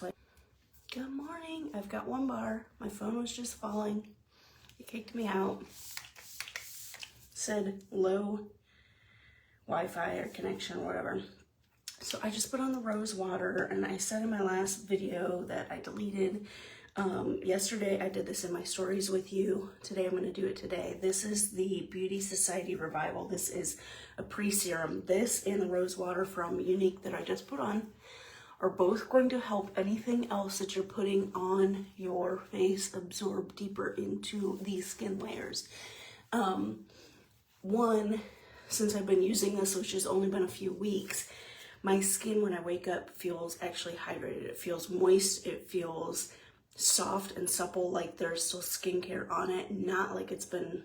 Good morning. I've got one bar. My phone was just falling. It kicked me out. Said low Wi-Fi or connection or whatever. So I just put on the rose water, and I said in my last video that I deleted. Yesterday I did this in my stories with you. Today I'm going to do it today. This is the Beauty Society Revival. This is a pre-serum. This and the rose water from Unique that I just put on are both going to help anything else that you're putting on your face absorb deeper into these skin layers. One, since I've been using this, which has only been a few weeks, my skin when I wake up feels actually hydrated. It feels moist. It feels soft and supple, like there's still skincare on it, not like it's been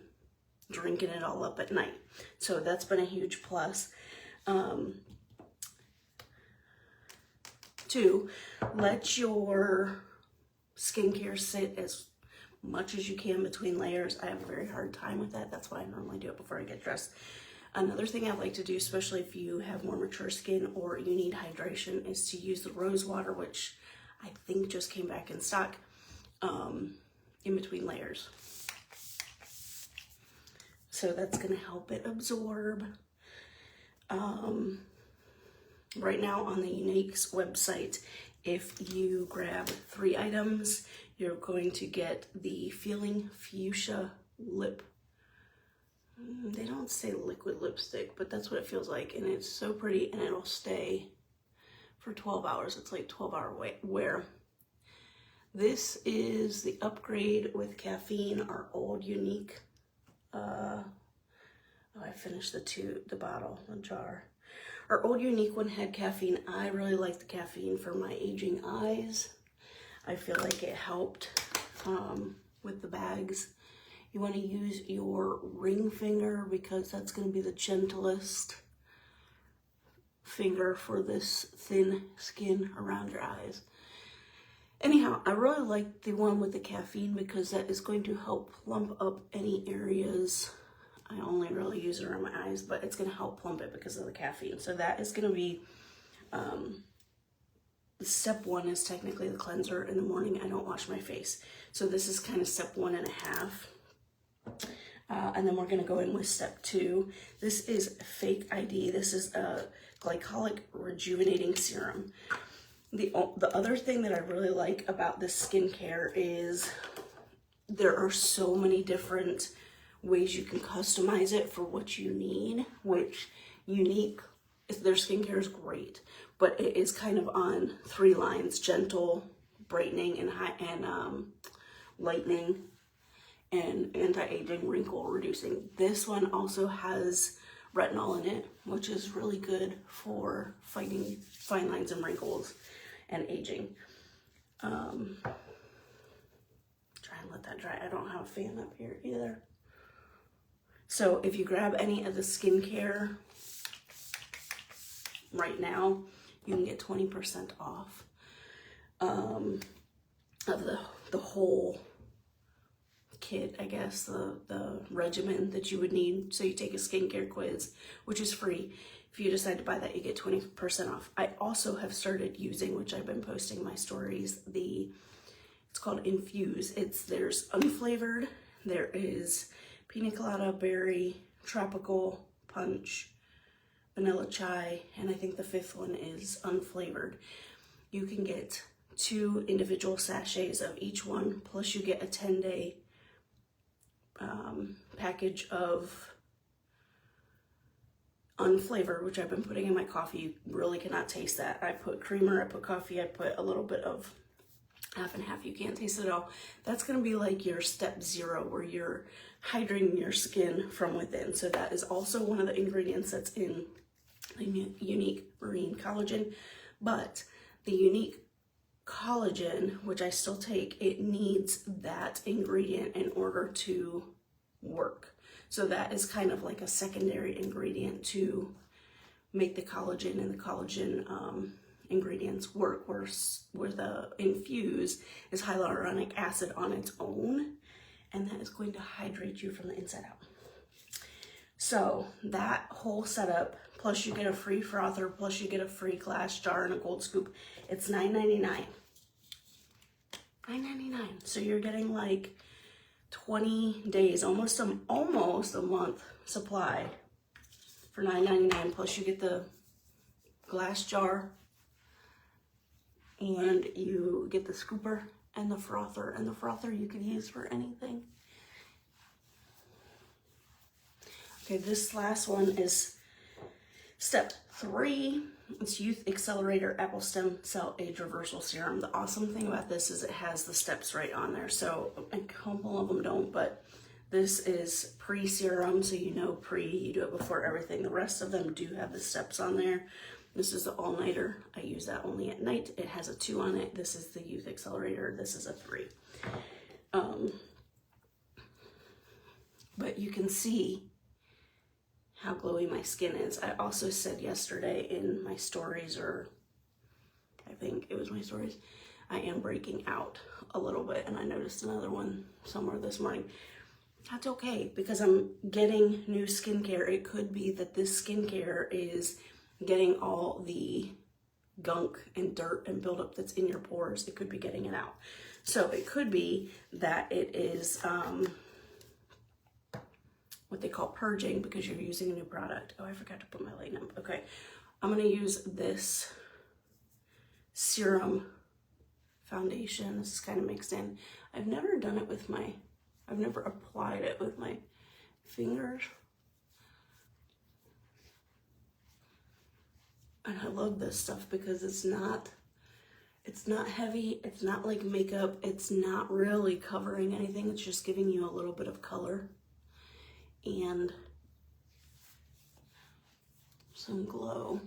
drinking it all up at night. So that's been a huge plus. Two, let your skincare sit as much as you can between layers. I have a very hard time with that. That's why I normally do it before I get dressed. Another thing I like to do, especially if you have more mature skin or you need hydration, is to use the rose water, which I think just came back in stock, in between layers. So that's going to help it absorb. Right now on the Unique's website, if you grab 3 items, you're going to get the Feeling Fuchsia Lip. They don't say liquid lipstick, but that's what it feels like. And it's so pretty, and it'll stay for 12 hours. It's like 12-hour wear. This is the upgrade with caffeine, our old Unique. I finished the bottle, the jar. Our old Unique one had caffeine. I really like the caffeine for my aging eyes. I feel like it helped with the bags. You want to use your ring finger because that's going to be the gentlest finger for this thin skin around your eyes. Anyhow, I really like the one with the caffeine because that is going to help plump up any areas. I only really use it around my eyes, but it's going to help plump it because of the caffeine. So that is going to be, step 1 is technically the cleanser. In the morning, I don't wash my face. So this is kind of step 1.5. And then we're going to go in with step 2. This is Fake ID. This is a glycolic rejuvenating serum. The other thing that I really like about this skincare is there are so many different ways you can customize it for what you need, which Unique, their skincare is great, but it is kind of on 3 lines: gentle, brightening, and lightening, and anti-aging, wrinkle reducing. This one also has retinol in it, which is really good for fighting fine lines and wrinkles and aging. Try and let that dry. I don't have a fan up here either. So if you grab any of the skincare right now, you can get 20% off of the whole kit, I guess, the regimen that you would need. So you take a skincare quiz, which is free. If you decide to buy that, you get 20% off. I also have started using, which I've been posting in my stories, it's called Infuse. There's unflavored, there is pina colada, berry, tropical, punch, vanilla chai, and I think the 5th one is unflavored. You can get 2 individual sachets of each one, plus you get a 10-day package of unflavored, which I've been putting in my coffee. You really cannot taste that. I put creamer, I put coffee, I put a little bit of half and half. You can't taste it at all. That's going to be like your step 0, where you're hydrating your skin from within. So that is also one of the ingredients that's in the Unique Marine Collagen. But the Unique Collagen, which I still take, it needs that ingredient in order to work. So that is kind of like a secondary ingredient to make the collagen and the collagen ingredients work, where the Infuse is hyaluronic acid on its own, and that is going to hydrate you from the inside out. So that whole setup, plus you get a free frother, plus you get a free glass jar and a gold scoop, it's $9.99. $9.99. So you're getting like 20 days, almost a month supply for $9.99. Plus you get the glass jar and you get the scooper and the frother. And the frother you can use for anything. Okay, this last one is step 3. It's Youth Accelerator Apple Stem Cell Age Reversal Serum. The awesome thing about this is it has the steps right on there. So a couple of them don't, but this is pre-serum, so you know you do it before everything. The rest of them do have the steps on there. This is the all-nighter. I use that only at night. It has a 2 on it. This is the Youth Accelerator. This is a 3. But you can see how glowy my skin is. I also said yesterday in my stories, or I think it was my stories, I am breaking out a little bit, and I noticed another one somewhere this morning. That's okay, because I'm getting new skincare. It could be that this skincare is getting all the gunk and dirt and buildup that's in your pores. It could be getting it out. So it could be that it is what they call purging, because you're using a new product. Oh, I forgot to put my light up. Okay, I'm gonna use this serum foundation. This is kind of mixed in. I've never done it with I've never applied it with my fingers. And I love this stuff because it's not heavy. It's not like makeup. It's not really covering anything. It's just giving you a little bit of color and some glow.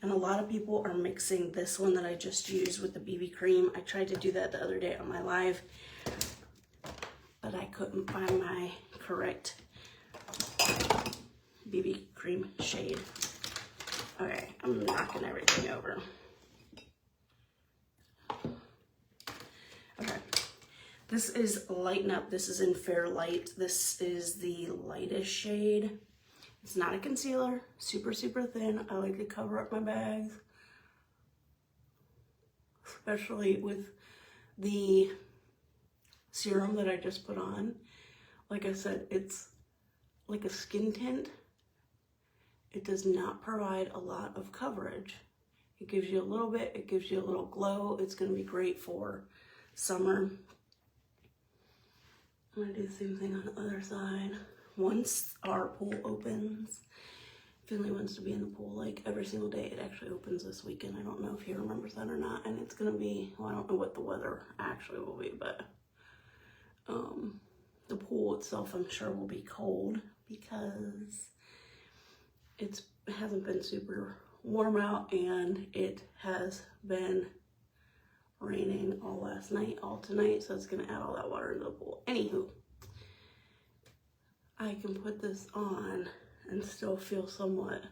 And a lot of people are mixing this one that I just used with the BB cream. I tried to do that the other day on my live, but I couldn't find my correct BB cream shade. Okay, I'm knocking everything over. Okay. This is Lighten Up. This is in Fair Light. This is the lightest shade. It's not a concealer. Super, super thin. I like to cover up my bags, especially with the serum that I just put on. Like I said, it's like a skin tint. It does not provide a lot of coverage. It gives you a little bit. It gives you a little glow. It's going to be great for summer. I'm going to do the same thing on the other side. Once our pool opens, Finley wants to be in the pool like every single day. It actually opens this weekend. I don't know if he remembers that or not. And it's going to be, well, I don't know what the weather actually will be, but the pool itself, I'm sure, will be cold because it hasn't been super warm out, and it has been raining all last night, all tonight, so it's gonna add all that water into the pool. Anywho, I can put this on and still feel somewhat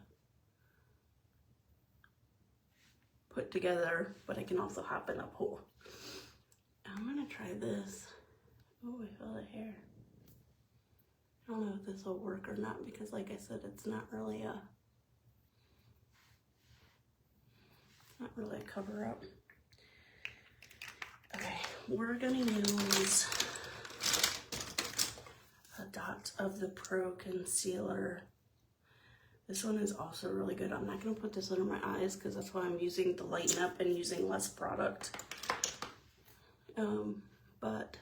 put together, but I can also hop in the pool. I'm gonna try this. Oh, I feel the hair. I don't know if this will work or not, because like I said, it's not really a cover up. Okay, we're gonna use a dot of the Pro Concealer. This one is also really good. I'm not gonna put this under my eyes because that's why I'm using the Lighten Up and using less product. But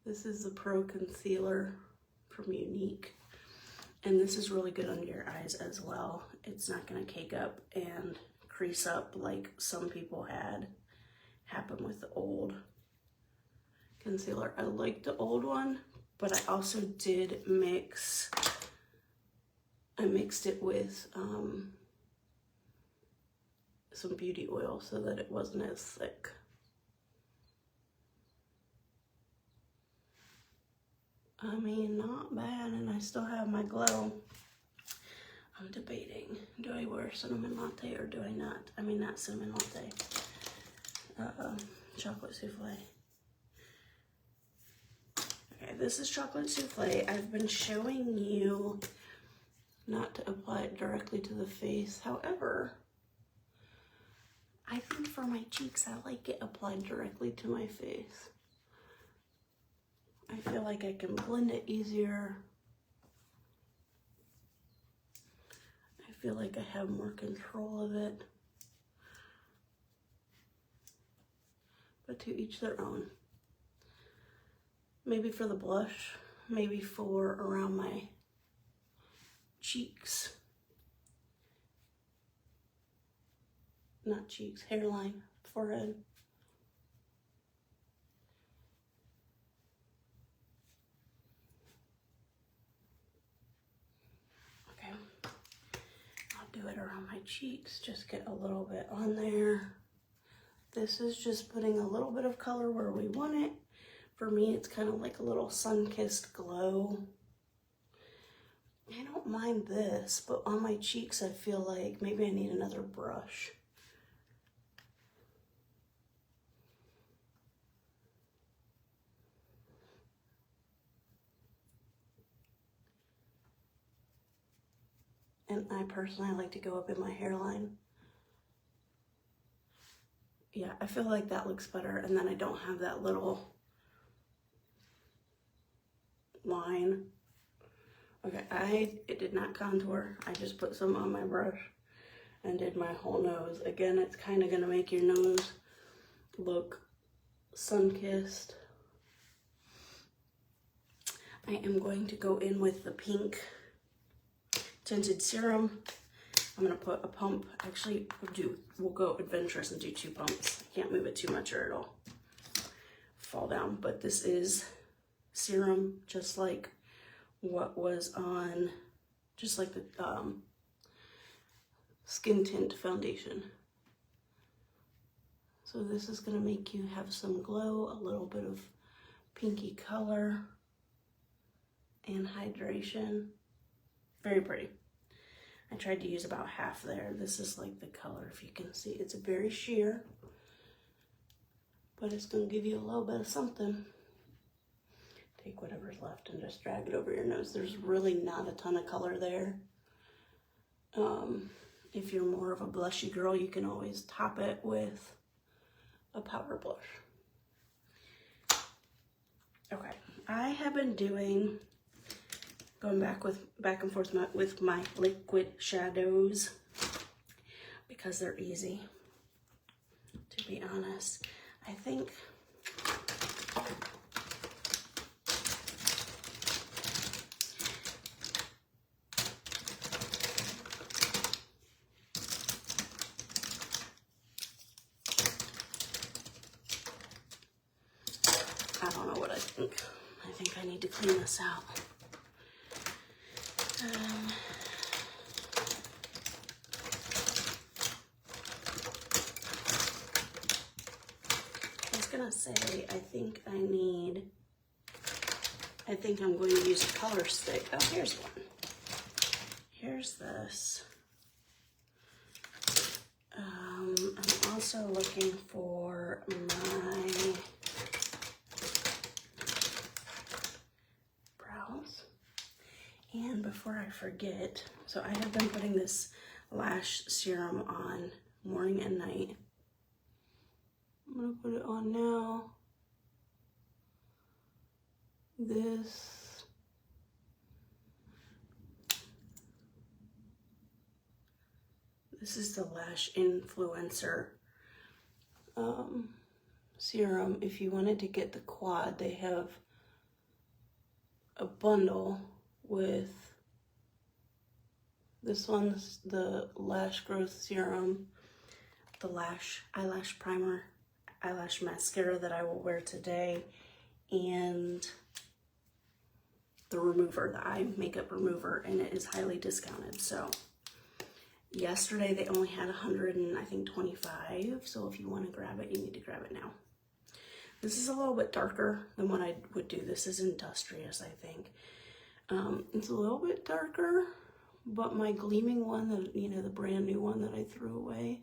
this is the Pro Concealer from Unique, and this is really good under your eyes as well. It's not gonna cake up and crease up like some people had happen with the old concealer. I like the old one, but I also did I mixed it with some beauty oil so that it wasn't as thick. I mean, not bad, and I still have my glow. I'm debating, do I wear cinnamon latte or do I not? I mean, not cinnamon latte. Chocolate Soufflé. Okay, this is Chocolate Soufflé. I've been showing you not to apply it directly to the face. However, I for my cheeks, I like it applied directly to my face. I feel like I can blend it easier. I feel like I have more control of it. But to each their own. Maybe for the blush, maybe for around my cheeks. Not cheeks, hairline, forehead. Okay, I'll do it around my cheeks, just get a little bit on there. This is just putting a little bit of color where we want it. For me, it's kind of like a little sun-kissed glow. I don't mind this, but on my cheeks, I feel like maybe I need another brush. And I personally like to go up in my hairline. Yeah, I feel like that looks better, and then I don't have that little line. Okay, it did not contour. I just put some on my brush and did my whole nose. Again, it's kind of going to make your nose look sun-kissed. I am going to go in with the pink tinted serum. I'm going to put a pump. Actually, we'll go adventurous and do 2 pumps. I can't move it too much or it'll fall down. But this is serum, just like what was on, just like the Skin Tint Foundation. So this is going to make you have some glow, a little bit of pinky color, and hydration. Very pretty. I tried to use about half there. This is like the color, if you can see. It's very sheer, but it's going to give you a little bit of something. Take whatever's left and just drag it over your nose. There's really not a ton of color there. If you're more of a blushy girl, you can always top it with a powder blush. Okay, I have been going back and forth with my liquid shadows because they're easy, to be honest. I think I don't know what I think. I think I need to clean this out. I was gonna say, I think I'm going to use a color stick. Oh, here's one. Here's this. I'm also looking for my brows. And before I forget, so I have been putting this lash serum on morning and night. I'm gonna put it on now. This is the Lash Influencer serum. If you wanted to get the quad, they have a bundle with this one's the lash growth serum, the eyelash primer, eyelash mascara that I will wear today, and the remover, the eye makeup remover, and it is highly discounted. So yesterday they only had 125, so if you want to grab it, you need to grab it now. This is a little bit darker than what I would do. This is Industrious, I think. It's a little bit darker, but my gleaming one, the brand new one that I threw away,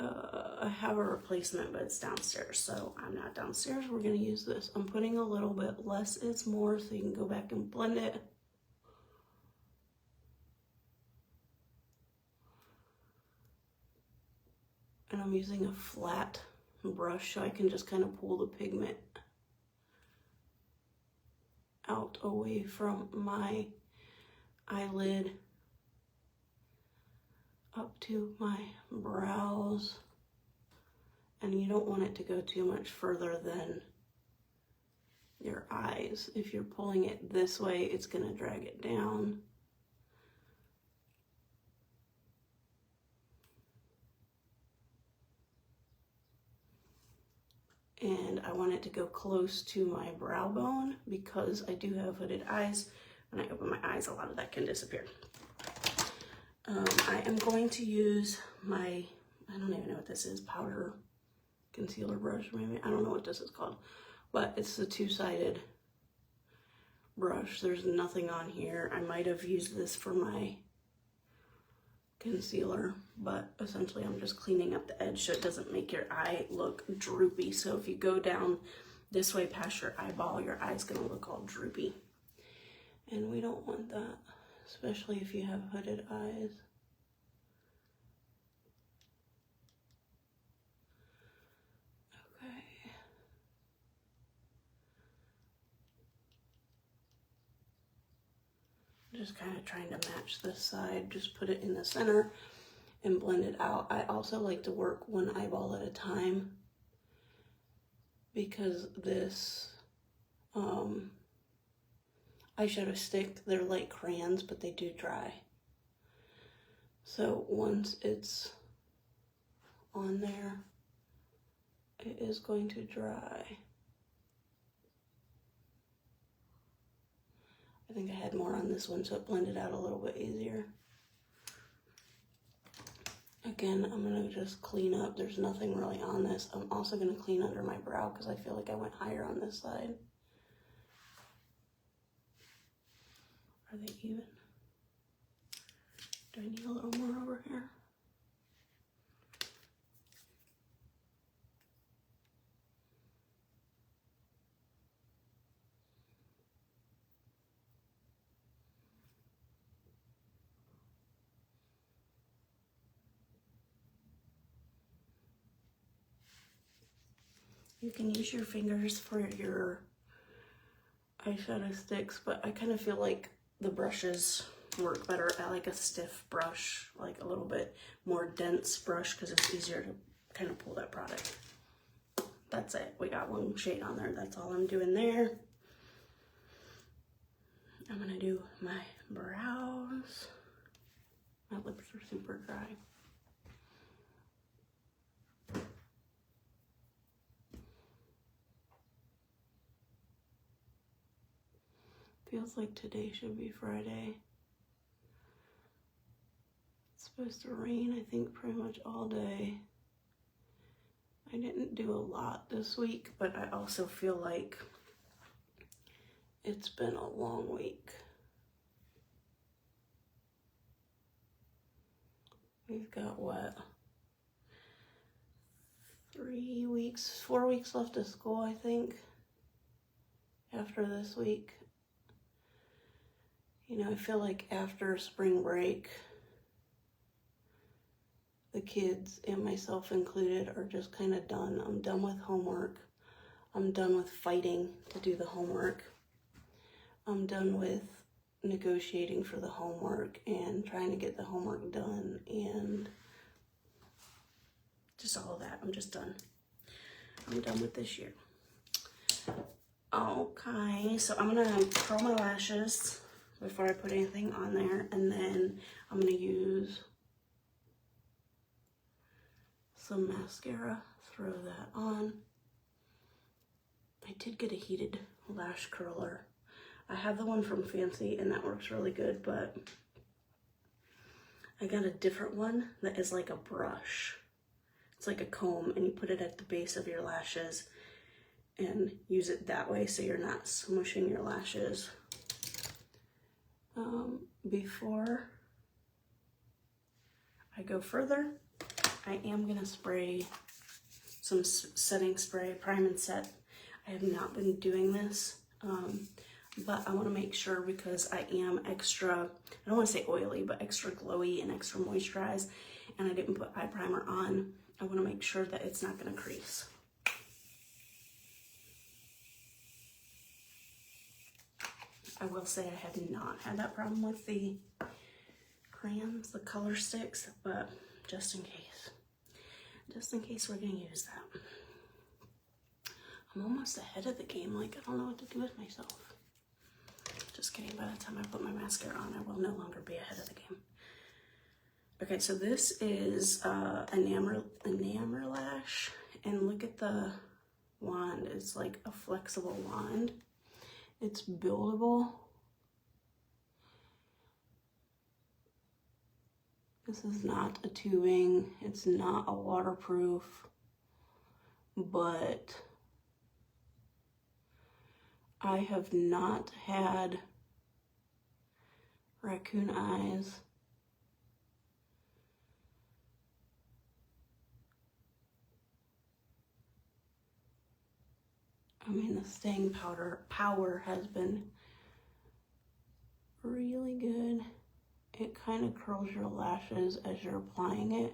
I have a replacement, but it's downstairs, so I'm not downstairs. We're gonna use this. I'm putting a little bit less is more, so you can go back and blend it. And I'm using a flat brush so I can just kind of pull the pigment out away from my eyelid up to my brows. And you don't want it to go too much further than your eyes. If you're pulling it this way, it's going to drag it down. And I want it to go close to my brow bone because I do have hooded eyes. When I open my eyes, a lot of that can disappear. I am going to use my, I don't even know what this is, powder concealer brush maybe. I don't know what this is called, but it's the two-sided brush. There's nothing on here. I might have used this for my concealer, but essentially I'm just cleaning up the edge so it doesn't make your eye look droopy. So if you go down this way past your eyeball, your eye's gonna look all droopy. And we don't want that, especially if you have hooded eyes. Okay. Just kind of trying to match this side, just put it in the center and blend it out. I also like to work one eyeball at a time because this eyeshadow stick, they're like crayons, but they do dry. So once it's on there, it is going to dry. I think I had more on this one, so it blended out a little bit easier. Again, I'm gonna just clean up. There's nothing really on this. I'm also gonna clean under my brow because I feel like I went higher on this side. Are they even? Do I need a little more over here? You can use your fingers for your eyeshadow sticks, but I kind of feel like the brushes work better. I like a stiff brush, like a little bit more dense brush, because it's easier to kind of pull that product. That's it. We got one shade on there. That's all I'm doing there. I'm gonna do my brows. My lips are super dry. Feels like today should be Friday. It's supposed to rain, I think, pretty much all day. I didn't do a lot this week, but I also feel like it's been a long week. We've got what? 3 weeks, 4 weeks left of school, I think, after this week. You know, I feel like after spring break, the kids, and myself included, are just kind of done. I'm done with homework. I'm done with fighting to do the homework. I'm done with negotiating for the homework and trying to get the homework done and just all of that. I'm just done. I'm done with this year. Okay, so I'm gonna curl my lashes before I put anything on there, and then I'm gonna use some mascara, throw that on. I did get a heated lash curler. I have the one from Fancy and that works really good, but I got a different one that is like a brush. It's like a comb, and you put it at the base of your lashes and use it that way so you're not smushing your lashes. Before I go further, I am gonna spray some setting spray, prime and set. I have not been doing this, but I wanna make sure because I am extra, I don't wanna say oily, but extra glowy and extra moisturized. and I didn't put eye primer on, I want to make sure that it's not going to crease. I will say I have not had that problem with the crayons, the color sticks, but just in case we're going to use that. I'm almost ahead of the game, like I don't know what to do with myself. Just kidding, by the time I put my mascara on, I will no longer be ahead of the game. Okay, so this is enamel lash, and look at the wand. It's like a flexible wand. It's buildable. This is not a tubing, it's not a waterproof, but I have not had raccoon eyes. I mean, the staying power has been really good. It kind of curls your lashes as you're applying it.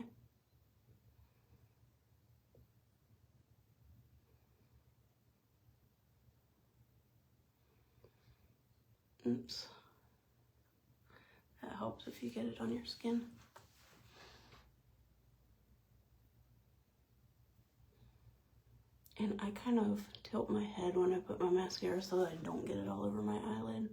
Oops. That helps if you get it on your skin. And I kind of tilt my head when I put my mascara so that I don't get it all over my eyelid.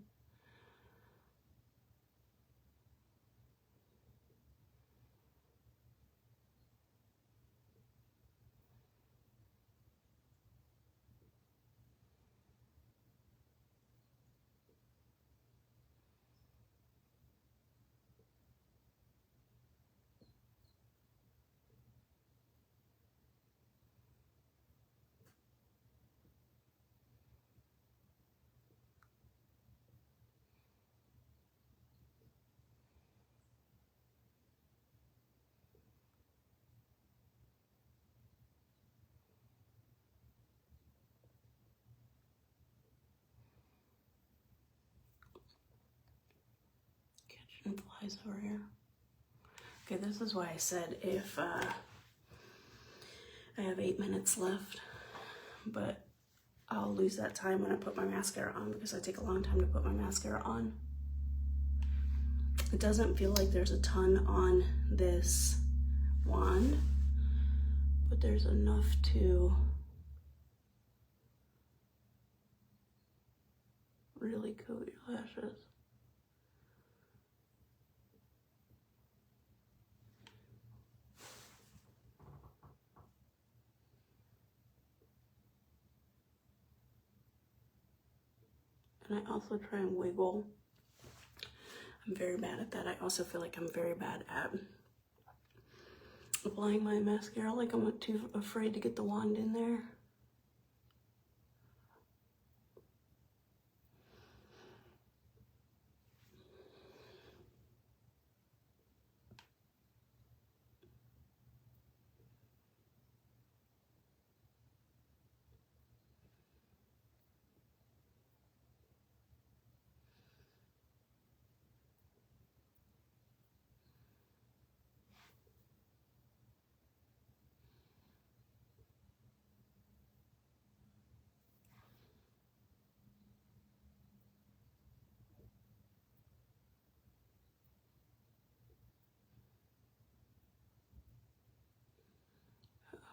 Catching flies over here. Okay, this is why I said if I have 8 minutes left, but I'll lose that time when I put my mascara on because I take a long time to put my mascara on. It doesn't feel like there's a ton on this wand, but there's enough to really coat your lashes. And I also try and wiggle. I'm very bad at that. I also feel like I'm very bad at applying my mascara. Like I'm too afraid to get the wand in there.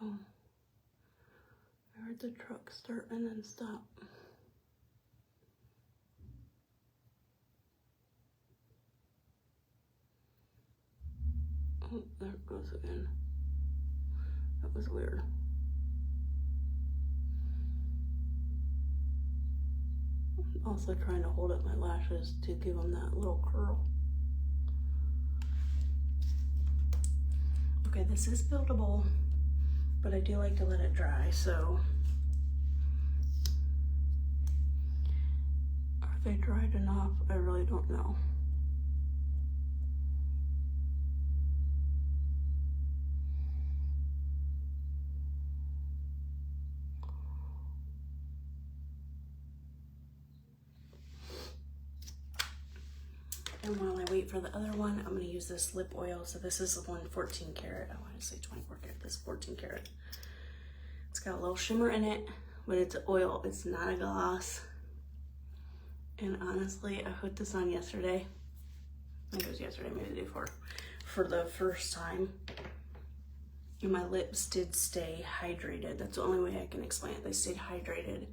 Oh, I heard the truck start and then stop. Oh, there it goes again. That was weird. I'm also trying to hold up my lashes to give them that little curl. Okay, this is buildable, but I do like to let it dry, so are they dried enough? I really don't know. And while I wait wait for the other one, I'm gonna use this lip oil. So this is the one 14 karat. I want to say 24 karat. This is 14 karat. It's got a little shimmer in it, but it's an oil. It's not a gloss. And honestly, I put this on yesterday. I think it was yesterday, maybe the day before, for the first time. And my lips did stay hydrated. That's the only way I can explain it. They stayed hydrated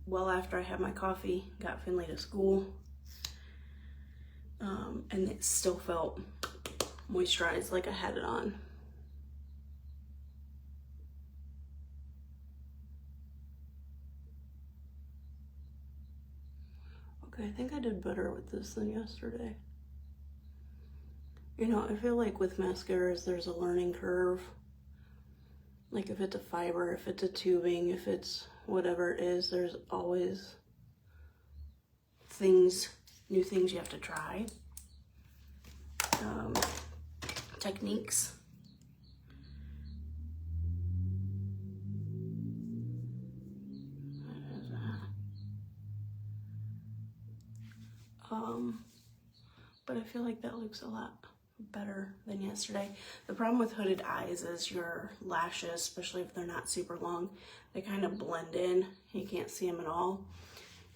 well after I had my coffee, got Finley to school. And it still felt moisturized like I had it on. Okay, I think I did better with this than yesterday. You know, I feel like with mascaras, there's a learning curve. Like if it's a fiber, if it's a tubing, if it's whatever it is, there's always things, new things you have to try. Techniques. But I feel like that looks a lot better than yesterday. The problem with hooded eyes is your lashes, especially if they're not super long, they kind of blend in. You can't see them at all,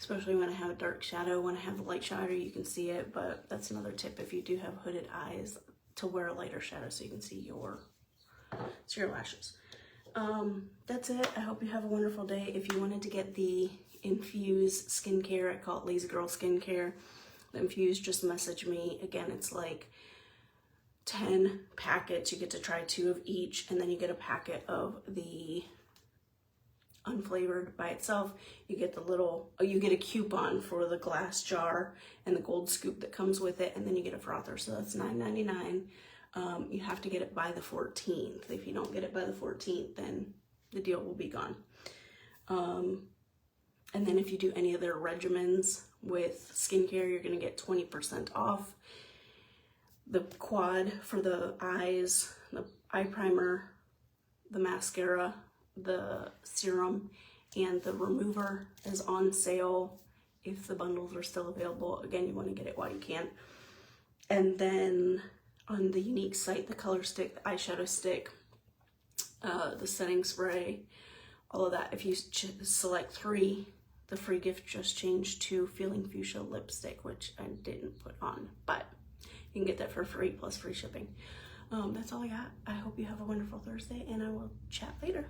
especially when I have a dark shadow. When I have a light shadow, you can see it, but that's another tip if you do have hooded eyes, to wear a lighter shadow so you can see your lashes. That's it. I hope you have a wonderful day. If you wanted to get the Infuse skincare, I call it Lazy Girl Skincare, the Infuse, just message me. Again, it's like 10 packets. You get to try 2 of each, and then you get a packet of the unflavored by itself. You get the little, you get a coupon for the glass jar and the gold scoop that comes with it, and then you get a frother. So that's $9.99. You have to get it by the 14th. If you don't get it by the 14th, then the deal will be gone. And then if you do any of their regimens with skincare, you're gonna get 20% off. The quad for the eyes, the eye primer, the mascara, the serum, and the remover is on sale if the bundles are still available. Again, you want to get it while you can. And then on the Unique site, the color stick, the eyeshadow stick, the setting spray, all of that. If you select 3, the free gift just changed to Feeling Fuchsia lipstick, which I didn't put on, but you can get that for free plus free shipping. That's all I got. I hope you have a wonderful Thursday, and I will chat later.